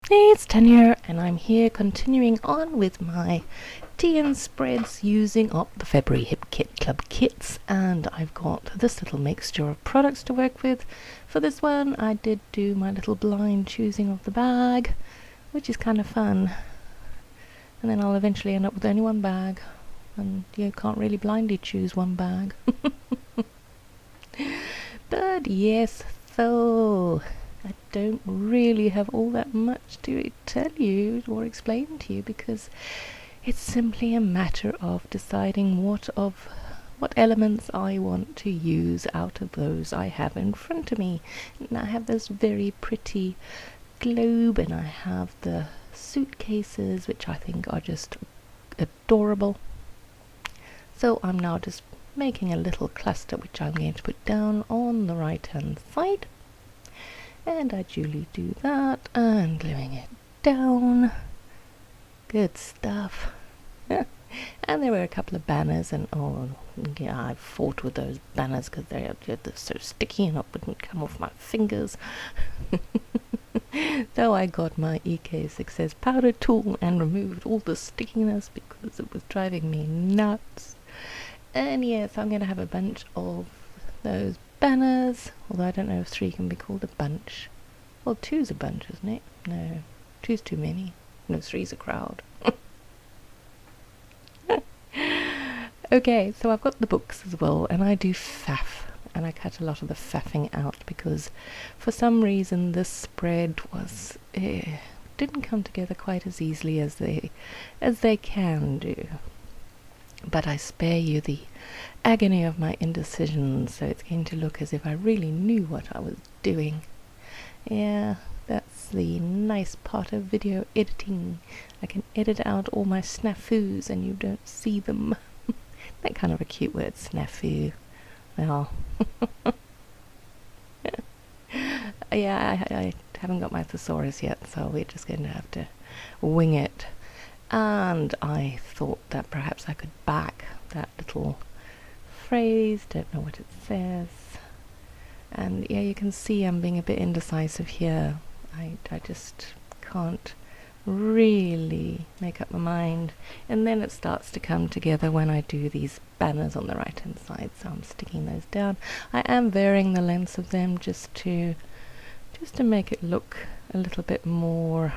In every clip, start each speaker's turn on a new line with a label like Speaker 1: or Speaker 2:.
Speaker 1: Hey, it's Tanya, and I'm here continuing on with my tea and spreads using up the February Hip Kit Club kits, and I've got this little mixture of products to work with. For this one, I did do my little blind choosing of the bag, which is kind of fun, and then I'll eventually end up with only one bag, and you can't really blindly choose one bag. But yes, so I don't really have all that much to tell you or explain to you, because it's simply a matter of deciding what elements I want to use out of those I have in front of me. And I have this very pretty globe, and I have the suitcases, which I think are just adorable. So I'm now just making a little cluster, which I'm going to put down on the right hand side. And I duly do that, and gluing it down. Good stuff. And there were a couple of banners, and yeah, I fought with those banners because they're so sticky and it wouldn't come off my fingers. So I got my EK Success powder tool and removed all the stickiness because it was driving me nuts. And yes, I'm going to have a bunch of those banners, although I don't know if 3 can be called a bunch. Well, 2's a bunch, isn't it? No, 2's too many. No, 3's a crowd. Okay, so I've got the books as well, and I do faff, and I cut a lot of the faffing out because for some reason this spread was didn't come together quite as easily as they can do. But I spare you the agony of my indecision, so it's going to look as if I really knew what I was doing. Yeah, that's the nice part of video editing. I can edit out all my snafus and you don't see them. That kind of a cute word, snafu. Well, yeah, I haven't got my thesaurus yet, so we're just going to have to wing it. And I thought that perhaps I could back that little phrase, don't know what it says. And yeah, you can see I'm being a bit indecisive here. I just can't really make up my mind. And then it starts to come together when I do these banners on the right hand side, so I'm sticking those down. I am varying the lengths of them just to make it look a little bit more,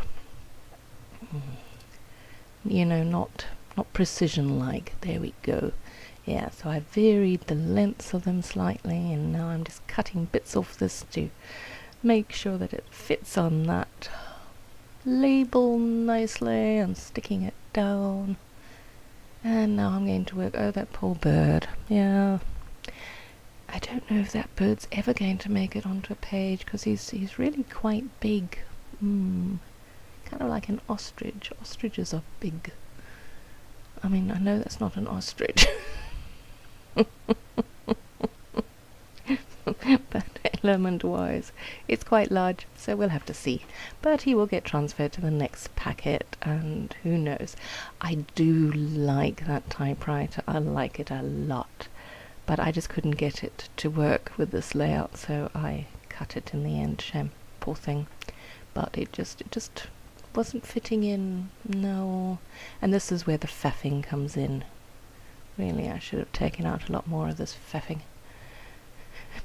Speaker 1: you know, not precision like. There we go. Yeah, so I varied the lengths of them slightly, and now I'm just cutting bits off this to make sure that it fits on that label nicely and sticking it down. And now I'm going to work, oh, that poor bird. Yeah, I don't know if that bird's ever going to make it onto a page because he's really quite big. Kind of like an ostrich. Ostriches are big. I mean, I know that's not an ostrich. But element-wise, it's quite large, so we'll have to see. But he will get transferred to the next packet, and who knows. I do like that typewriter. I like it a lot. But I just couldn't get it to work with this layout, so I cut it in the end. Shame, poor thing. But it just wasn't fitting in. No. And this is where the faffing comes in. Really, I should have taken out a lot more of this faffing,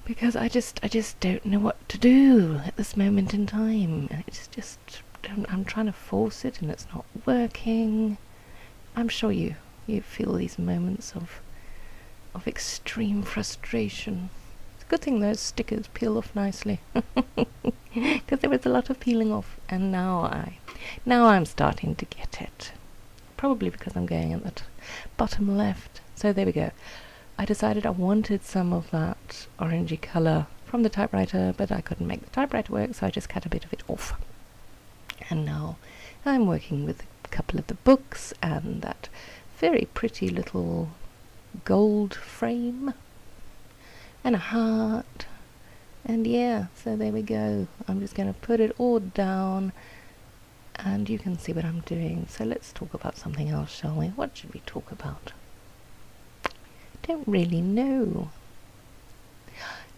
Speaker 1: because I just don't know what to do at this moment in time. It's just, I'm trying to force it and it's not working. I'm sure you feel these moments of extreme frustration. It's a good thing those stickers peel off nicely, because there was a lot of peeling off, and now I'm starting to get it. Probably because I'm going at the bottom left. So there we go. I decided I wanted some of that orangey colour from the typewriter, but I couldn't make the typewriter work, so I just cut a bit of it off. And now I'm working with a couple of the books and that very pretty little gold frame and a heart. And yeah, so there we go. I'm just going to put it all down, and you can see what I'm doing. So let's talk about something else, shall we? What should we talk about? Don't really know.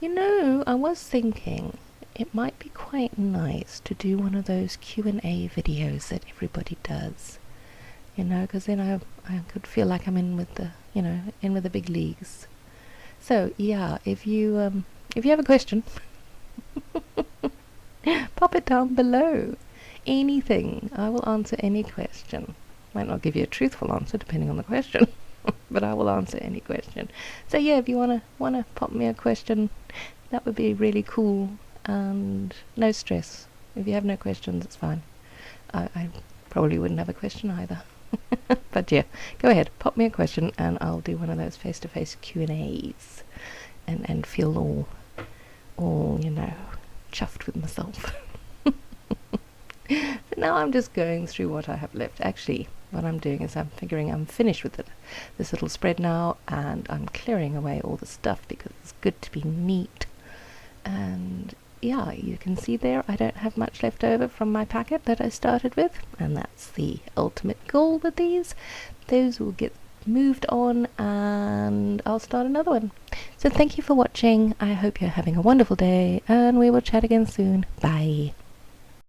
Speaker 1: You know, I was thinking, it might be quite nice to do one of those Q&A videos that everybody does, you know, because then I could feel like I'm in with the, you know, in with the big leagues. So yeah, if you have a question, pop it down below. Anything, I will answer any question. Might not give you a truthful answer depending on the question, but I will answer any question. So yeah, if you wanna pop me a question, that would be really cool. And no stress. If you have no questions, it's fine. I probably wouldn't have a question either. But yeah, go ahead, pop me a question and I'll do one of those face-to-face Q&As and feel all, you know, chuffed with myself. But now I'm just going through what I have left. Actually, what I'm doing is I'm finished with this little spread now, and I'm clearing away all the stuff because it's good to be neat. And yeah, you can see there I don't have much left over from my packet that I started with, and that's the ultimate goal with these. Those will get moved on and I'll start another one. So thank you for watching. I hope you're having a wonderful day and we will chat again soon. Bye.